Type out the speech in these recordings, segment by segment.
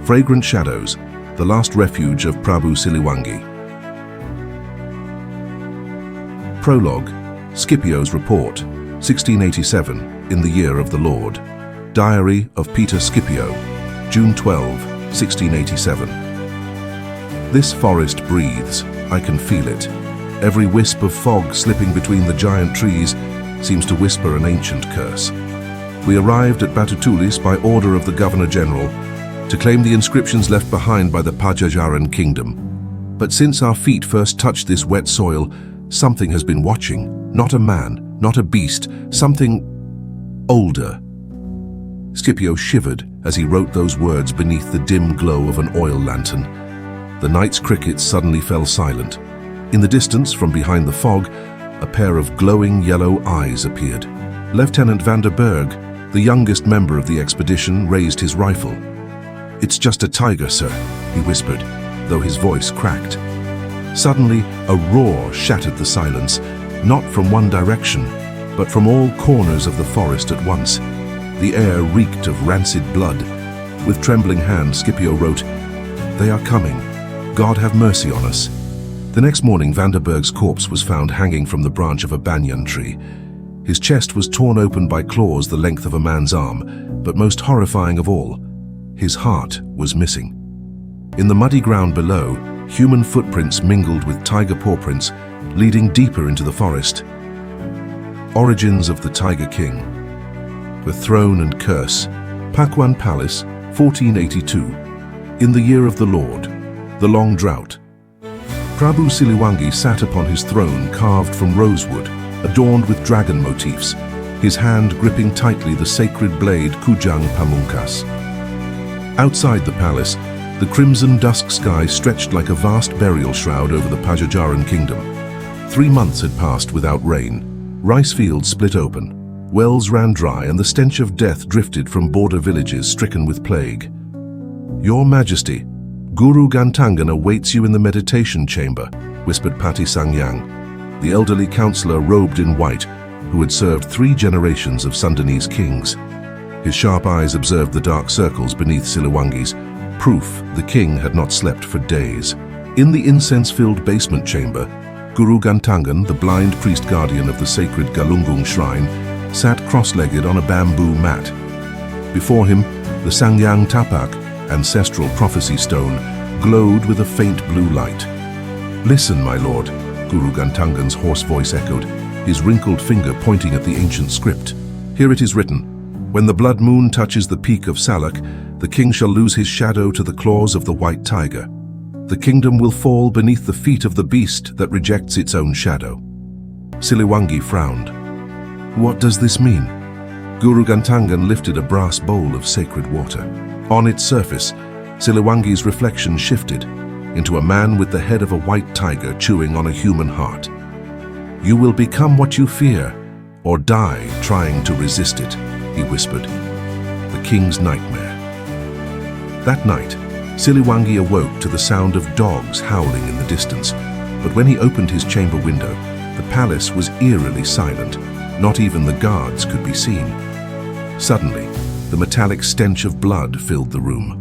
Fragrant Shadows, the last refuge of Prabu Siliwangi. Prologue, Scipio's Report, 1687, in the year of the Lord. Diary of Peter Scipio, June 12, 1687. This forest breathes, I can feel it. Every wisp of fog slipping between the giant trees seems to whisper an ancient curse. We arrived at Batutulis by order of the Governor-General to claim the inscriptions left behind by the Pajajaran kingdom. But since our feet first touched this wet soil, something has been watching. Not a man, not a beast, something older. Scipio shivered as he wrote those words beneath the dim glow of an oil lantern. The night's crickets suddenly fell silent. In the distance, from behind the fog, a pair of glowing yellow eyes appeared. Lieutenant van der Berg, the youngest member of the expedition, raised his rifle. "It's just a tiger, sir," he whispered, though his voice cracked. Suddenly, a roar shattered the silence, not from one direction, but from all corners of the forest at once. The air reeked of rancid blood. With trembling hand, Scipio wrote, "They are coming. God have mercy on us." The next morning, van der Berg's corpse was found hanging from the branch of a banyan tree. His chest was torn open by claws the length of a man's arm, but most horrifying of all, his heart was missing. In the muddy ground below, human footprints mingled with tiger paw prints, leading deeper into the forest. Origins of the Tiger King. The Throne and Curse. Pakuan Palace, 1482. In the year of the Lord. The Long Drought. Prabu Siliwangi sat upon his throne carved from rosewood, adorned with dragon motifs, his hand gripping tightly the sacred blade Kujang Pamungkas. Outside the palace, the crimson dusk sky stretched like a vast burial shroud over the Pajajaran kingdom. 3 months had passed without rain. Rice fields split open, wells ran dry, and the stench of death drifted from border villages stricken with plague. "Your Majesty, Guru Gantangan awaits you in the meditation chamber," whispered Pati Sangyang, the elderly counselor robed in white who had served 3 generations of Sundanese kings. His sharp eyes observed the dark circles beneath Siliwangi's, proof the king had not slept for days. In the incense-filled basement chamber, Guru Gantangan, the blind priest guardian of the sacred Galunggung shrine, sat cross-legged on a bamboo mat. Before him, the Sangyang Tapak, ancestral prophecy stone, glowed with a faint blue light. "Listen, my lord," Guru Gantangan's hoarse voice echoed, his wrinkled finger pointing at the ancient script. "Here it is written, when the blood moon touches the peak of Salak, the king shall lose his shadow to the claws of the white tiger. The kingdom will fall beneath the feet of the beast that rejects its own shadow." Siliwangi frowned. "What does this mean?" Guru Gantangan lifted a brass bowl of sacred water. On its surface, Siliwangi's reflection shifted into a man with the head of a white tiger chewing on a human heart. "You will become what you fear, or die trying to resist it," he whispered. "The king's nightmare." That night, Siliwangi awoke to the sound of dogs howling in the distance, but when he opened his chamber window, the palace was eerily silent. Not even the guards could be seen. Suddenly, the metallic stench of blood filled the room.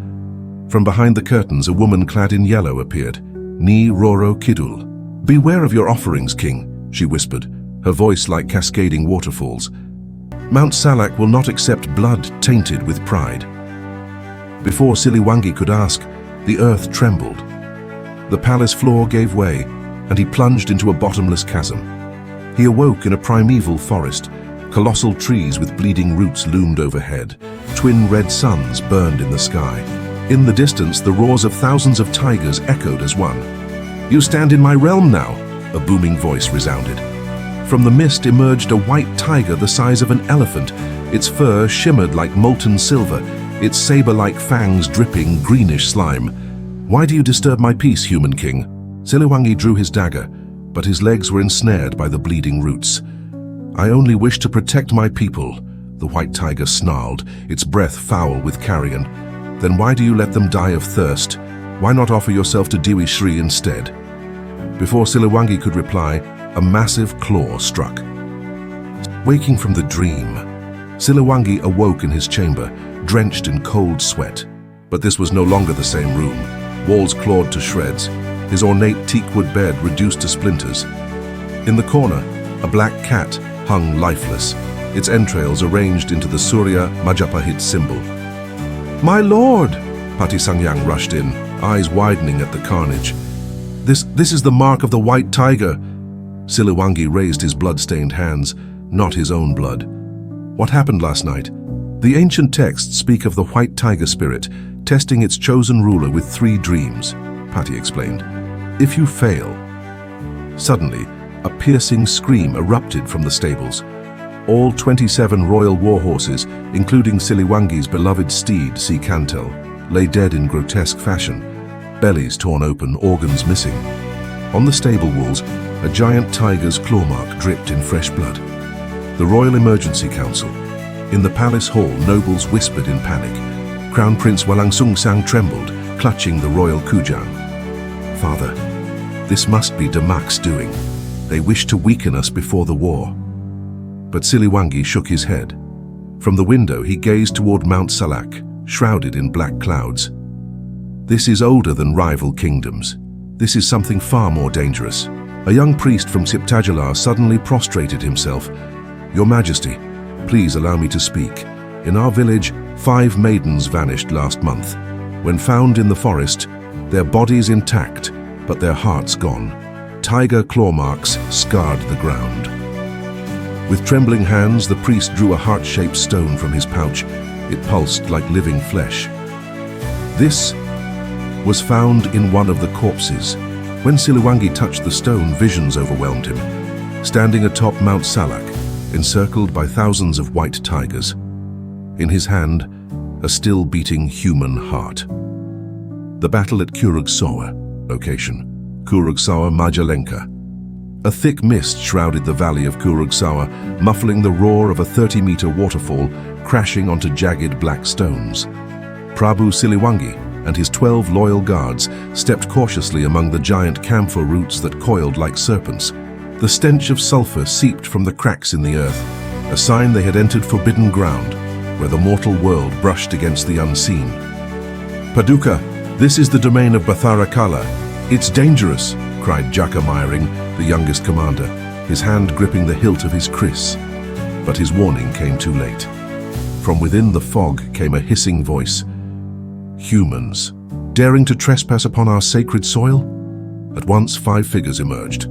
From behind the curtains, a woman clad in yellow appeared. "Ni Roro Kidul." "Beware of your offerings, king," she whispered, her voice like cascading waterfalls. "Mount Salak will not accept blood tainted with pride." Before Siliwangi could ask, the earth trembled. The palace floor gave way, and he plunged into a bottomless chasm. He awoke in a primeval forest. Colossal trees with bleeding roots loomed overhead. Twin red suns burned in the sky. In the distance, the roars of thousands of tigers echoed as one. "You stand in my realm now," a booming voice resounded. From the mist emerged a white tiger the size of an elephant. Its fur shimmered like molten silver, its saber-like fangs dripping greenish slime. "Why do you disturb my peace, human king?" Siliwangi drew his dagger, but his legs were ensnared by the bleeding roots. "I only wish to protect my people," the white tiger snarled, its breath foul with carrion. "Then why do you let them die of thirst? Why not offer yourself to Dewi Shri instead?" Before Siliwangi could reply, a massive claw struck. Waking from the dream, Siliwangi awoke in his chamber, drenched in cold sweat. But this was no longer the same room. Walls clawed to shreds, his ornate teakwood bed reduced to splinters. In the corner, a black cat hung lifeless, its entrails arranged into the Surya Majapahit symbol. "My lord!" Patisangyang rushed in, eyes widening at the carnage. This is the mark of the white tiger." Siliwangi raised his blood-stained hands, not his own blood. "What happened last night?" "The ancient texts speak of the white tiger spirit testing its chosen ruler with 3 dreams," Pati explained. "If you fail..." Suddenly, a piercing scream erupted from the stables. All 27 royal war horses, including Siliwangi's beloved steed, Si Kantel, lay dead in grotesque fashion, bellies torn open, organs missing. On the stable walls, a giant tiger's claw mark dripped in fresh blood. The Royal Emergency Council. In the palace hall, nobles whispered in panic. Crown Prince Walangsungsang trembled, clutching the royal kujang. "Father, this must be Demak's doing. They wish to weaken us before the war." But Siliwangi shook his head. From the window, he gazed toward Mount Salak, shrouded in black clouds. "This is older than rival kingdoms. This is something far more dangerous." A young priest from Siptajalar suddenly prostrated himself. "Your Majesty, please allow me to speak. In our village, 5 maidens vanished last month. When found in the forest, their bodies intact, but their hearts gone. Tiger claw marks scarred the ground." With trembling hands, the priest drew a heart-shaped stone from his pouch. It pulsed like living flesh. This was found in one of the corpses. When Siliwangi touched the stone, visions overwhelmed him. Standing atop Mount Salak, encircled by thousands of white tigers. In his hand, a still-beating human heart. The battle at Kurugsawa, location, Kurugsawa Majalenka. A thick mist shrouded the valley of Kurugsawa, muffling the roar of a 30-meter waterfall crashing onto jagged black stones. Prabhu Siliwangi and his 12 loyal guards stepped cautiously among the giant camphor roots that coiled like serpents. The stench of sulfur seeped from the cracks in the earth, a sign they had entered forbidden ground, where the mortal world brushed against the unseen. "Paduka, this is the domain of Batharakala. It's dangerous," cried Jaka Myring, the youngest commander, his hand gripping the hilt of his kris. But his warning came too late. From within the fog came a hissing voice. "Humans, daring to trespass upon our sacred soil?" At once 5 figures emerged.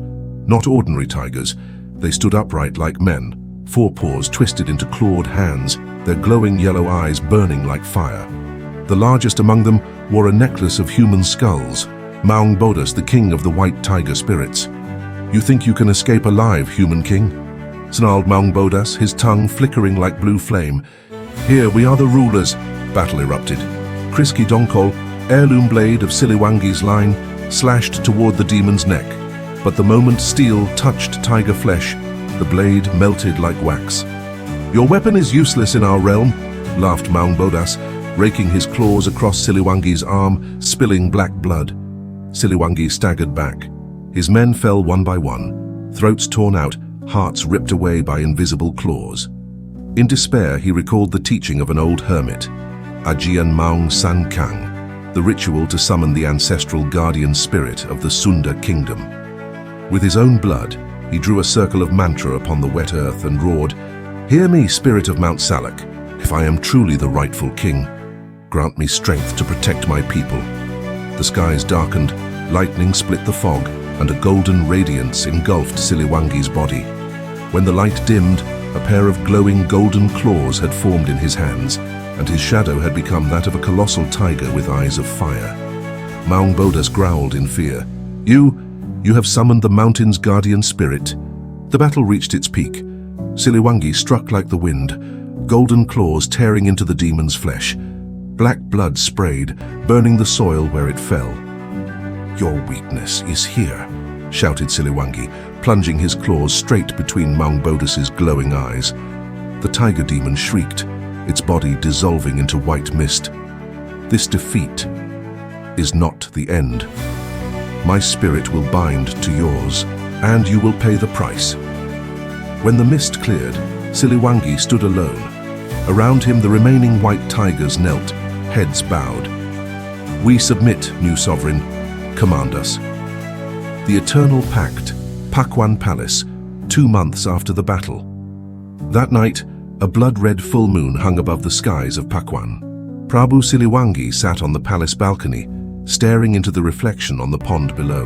Not ordinary tigers. They stood upright like men, forepaws twisted into clawed hands, their glowing yellow eyes burning like fire. The largest among them wore a necklace of human skulls. Maung Bodas, the king of the white tiger spirits. "You think you can escape alive, human king?" snarled Maung Bodas, his tongue flickering like blue flame. "Here, we are the rulers." Battle erupted. Kriski Donkol, heirloom blade of Siliwangi's line, slashed toward the demon's neck. But the moment steel touched tiger flesh, the blade melted like wax. "Your weapon is useless in our realm," laughed Maung Bodas, raking his claws across Siliwangi's arm, spilling black blood. Siliwangi staggered back. His men fell one by one, throats torn out, hearts ripped away by invisible claws. In despair, he recalled the teaching of an old hermit, Ajian Maung Sankang, the ritual to summon the ancestral guardian spirit of the Sunda kingdom. With his own blood, he drew a circle of mantra upon the wet earth and roared, "Hear me, spirit of Mount Salak. If I am truly the rightful king, grant me strength to protect my people." The skies darkened, lightning split the fog, and a golden radiance engulfed Siliwangi's body. When the light dimmed, a pair of glowing golden claws had formed in his hands, and his shadow had become that of a colossal tiger with eyes of fire. Maung Bodas growled in fear. You have summoned the mountain's guardian spirit." The battle reached its peak. Siliwangi struck like the wind, golden claws tearing into the demon's flesh. Black blood sprayed, burning the soil where it fell. "Your weakness is here," shouted Siliwangi, plunging his claws straight between Maung Bodas's glowing eyes. The tiger demon shrieked, its body dissolving into white mist. "This defeat is not the end. My spirit will bind to yours, and you will pay the price." When the mist cleared, Siliwangi stood alone. Around him, the remaining white tigers knelt, heads bowed, We submit, new sovereign. Command us. The Eternal Pact, Pakuan Palace, 2 months after the battle. That night, a blood-red full moon hung above the skies of Pakuan. Prabu Siliwangi sat on the palace balcony, staring into the reflection on the pond below.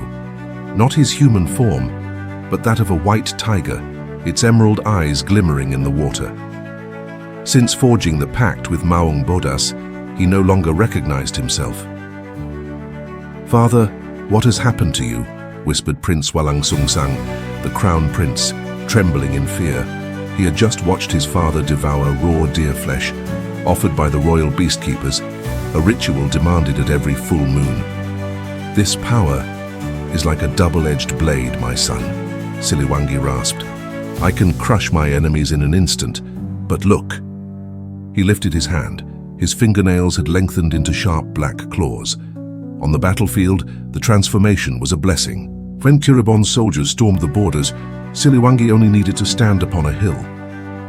Not his human form, but that of a white tiger, its emerald eyes glimmering in the water. Since forging the pact with Maung Bodas, he no longer recognized himself. "Father, what has happened to you?" whispered Prince Walangsungsang, the crown prince, trembling in fear. He had just watched his father devour raw deer flesh, offered by the royal beastkeepers, a ritual demanded at every full moon. "This power is like a double-edged blade, my son," Siliwangi rasped. "I can crush my enemies in an instant, but look." He lifted his hand. His fingernails had lengthened into sharp black claws. On the battlefield, the transformation was a blessing. When Kiribon's soldiers stormed the borders, Siliwangi only needed to stand upon a hill.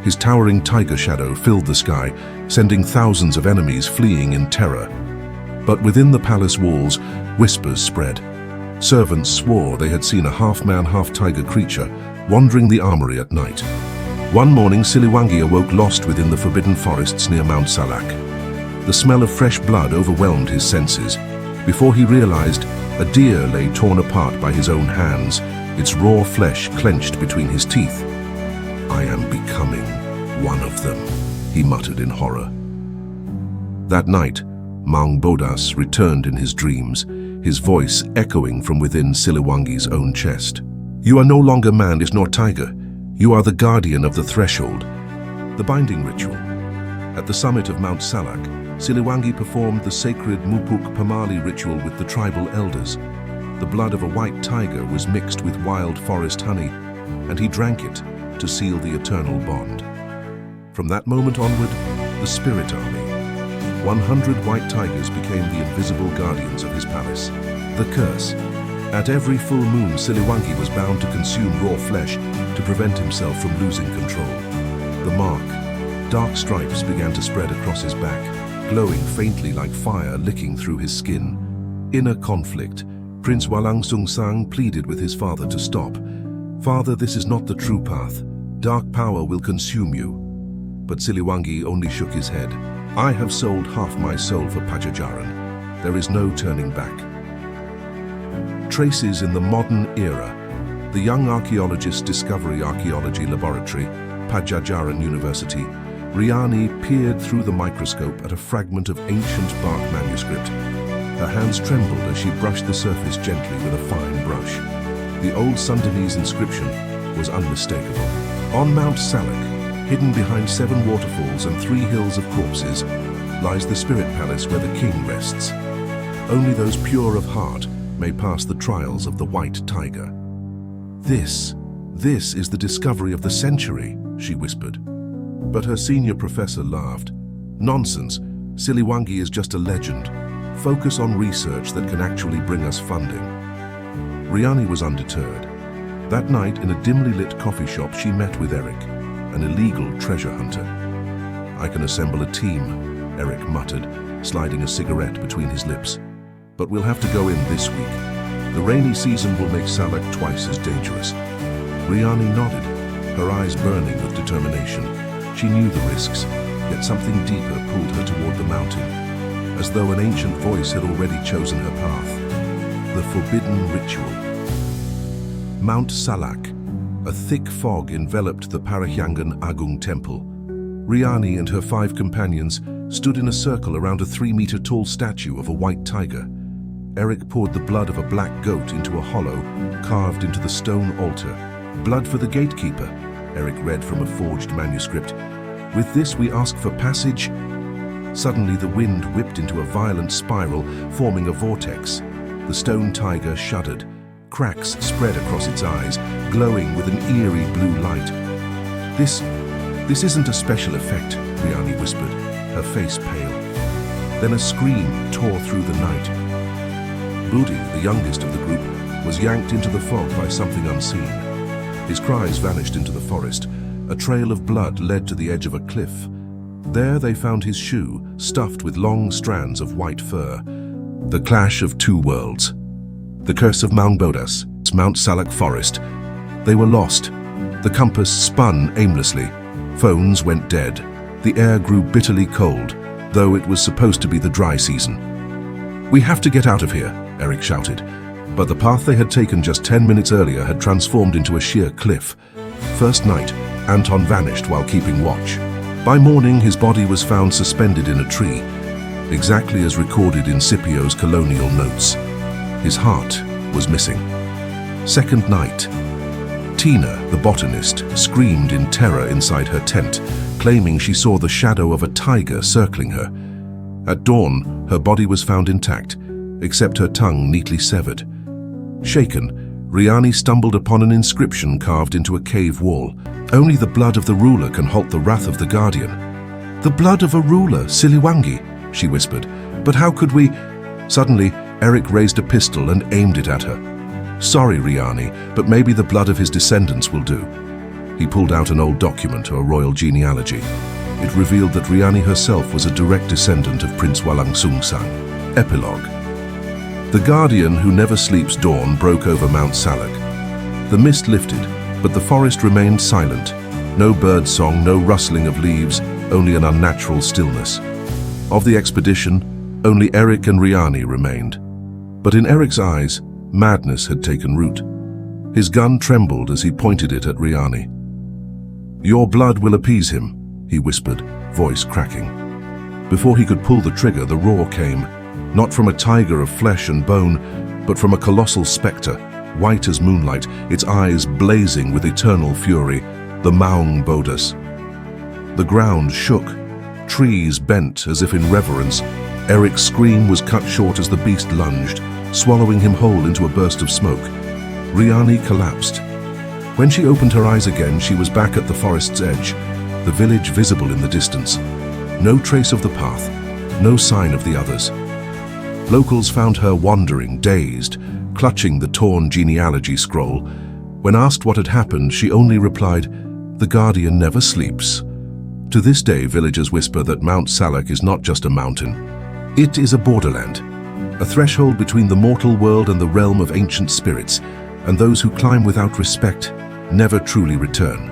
His towering tiger shadow filled the sky, sending thousands of enemies fleeing in terror. But within the palace walls, whispers spread. Servants swore they had seen a half-man, half-tiger creature wandering the armory at night. One morning, Siliwangi awoke lost within the forbidden forests near Mount Salak. The smell of fresh blood overwhelmed his senses. Before he realized, a deer lay torn apart by his own hands, its raw flesh clenched between his teeth. "I am becoming one of them," he muttered in horror. That night, Maung Bodas returned in his dreams, his voice echoing from within Siliwangi's own chest. "You are no longer man nor tiger. You are the guardian of the threshold." The binding ritual. At the summit of Mount Salak, Siliwangi performed the sacred Mupuk Pamali ritual with the tribal elders. The blood of a white tiger was mixed with wild forest honey, and he drank it to seal the eternal bond. From that moment onward, the Spirit Army, 100 white tigers became the invisible guardians of his palace. The curse. At every full moon, Siliwangi was bound to consume raw flesh to prevent himself from losing control. The mark. Dark stripes began to spread across his back, glowing faintly like fire licking through his skin. Inner conflict. Prince Walangsungsang pleaded with his father to stop. "Father, this is not the true path. Dark power will consume you." But Siliwangi only shook his head. "I have sold half my soul for Pajajaran. There is no turning back." Traces in the modern era. The young archaeologist's Discovery Archaeology Laboratory, Pajajaran University, Riani peered through the microscope at a fragment of ancient bark manuscript. Her hands trembled as she brushed the surface gently with a fine brush. The old Sundanese inscription was unmistakable. On Mount Salak, hidden behind 7 waterfalls and 3 hills of corpses, lies the spirit palace where the king rests. Only those pure of heart may pass the trials of the white tiger. This is the discovery of the century," she whispered. But her senior professor laughed. "Nonsense. Siliwangi is just a legend. Focus on research that can actually bring us funding." Riani was undeterred. That night, in a dimly lit coffee shop, she met with Eric, an illegal treasure hunter. "I can assemble a team," Eric muttered, sliding a cigarette between his lips. "But we'll have to go in this week. The rainy season will make Salak twice as dangerous." Riani nodded, her eyes burning with determination. She knew the risks, yet something deeper pulled her toward the mountain, as though an ancient voice had already chosen her path. The forbidden ritual. Mount Salak. A thick fog enveloped the Parahyangan Agung temple. Riani and her 5 companions stood in a circle around a 3-meter-tall statue of a white tiger. Eric poured the blood of a black goat into a hollow carved into the stone altar. "Blood for the gatekeeper," Eric read from a forged manuscript. "With this we ask for passage." Suddenly the wind whipped into a violent spiral, forming a vortex. The stone tiger shuddered. Cracks spread across its eyes, glowing with an eerie blue light. This isn't a special effect," Riani whispered, her face pale. Then a scream tore through the night. Budi, the youngest of the group, was yanked into the fog by something unseen. His cries vanished into the forest. A trail of blood led to the edge of a cliff. There they found his shoe, stuffed with long strands of white fur. The clash of two worlds. The curse of Maung Bodas, Mount Salak forest. They were lost. The compass spun aimlessly. Phones went dead. The air grew bitterly cold, though it was supposed to be the dry season. "We have to get out of here," Eric shouted. But the path they had taken just 10 minutes earlier had transformed into a sheer cliff. First night, Anton vanished while keeping watch. By morning, his body was found suspended in a tree, exactly as recorded in Scipio's colonial notes. His heart was missing. Second night. Tina, the botanist, screamed in terror inside her tent, claiming she saw the shadow of a tiger circling her. At dawn, her body was found intact, except her tongue neatly severed. Shaken, Riani stumbled upon an inscription carved into a cave wall. "Only the blood of the ruler can halt the wrath of the guardian." "The blood of a ruler, Siliwangi," she whispered. "But how could we—" Suddenly, Eric raised a pistol and aimed it at her. "Sorry, Riani, but maybe the blood of his descendants will do." He pulled out an old document, a royal genealogy. It revealed that Riani herself was a direct descendant of Prince Walangsungsang. Epilogue. The guardian who never sleeps dawn broke over Mount Salak. The mist lifted, but the forest remained silent. No bird song, no rustling of leaves, only an unnatural stillness. Of the expedition, only Eric and Riani remained. But in Eric's eyes, madness had taken root. His gun trembled as he pointed it at Riani. "Your blood will appease him," he whispered, voice cracking. Before he could pull the trigger, the roar came, not from a tiger of flesh and bone, but from a colossal spectre, white as moonlight, its eyes blazing with eternal fury, the Maung Bodas. The ground shook. Trees bent as if in reverence. Eric's scream was cut short as the beast lunged, swallowing him whole into a burst of smoke. Riani collapsed. When she opened her eyes again, she was back at the forest's edge, the village visible in the distance. No trace of the path, no sign of the others. Locals found her wandering, dazed, clutching the torn genealogy scroll. When asked what had happened, she only replied, "The guardian never sleeps." To this day, villagers whisper that Mount Salak is not just a mountain. It is a borderland, a threshold between the mortal world and the realm of ancient spirits, and those who climb without respect never truly return.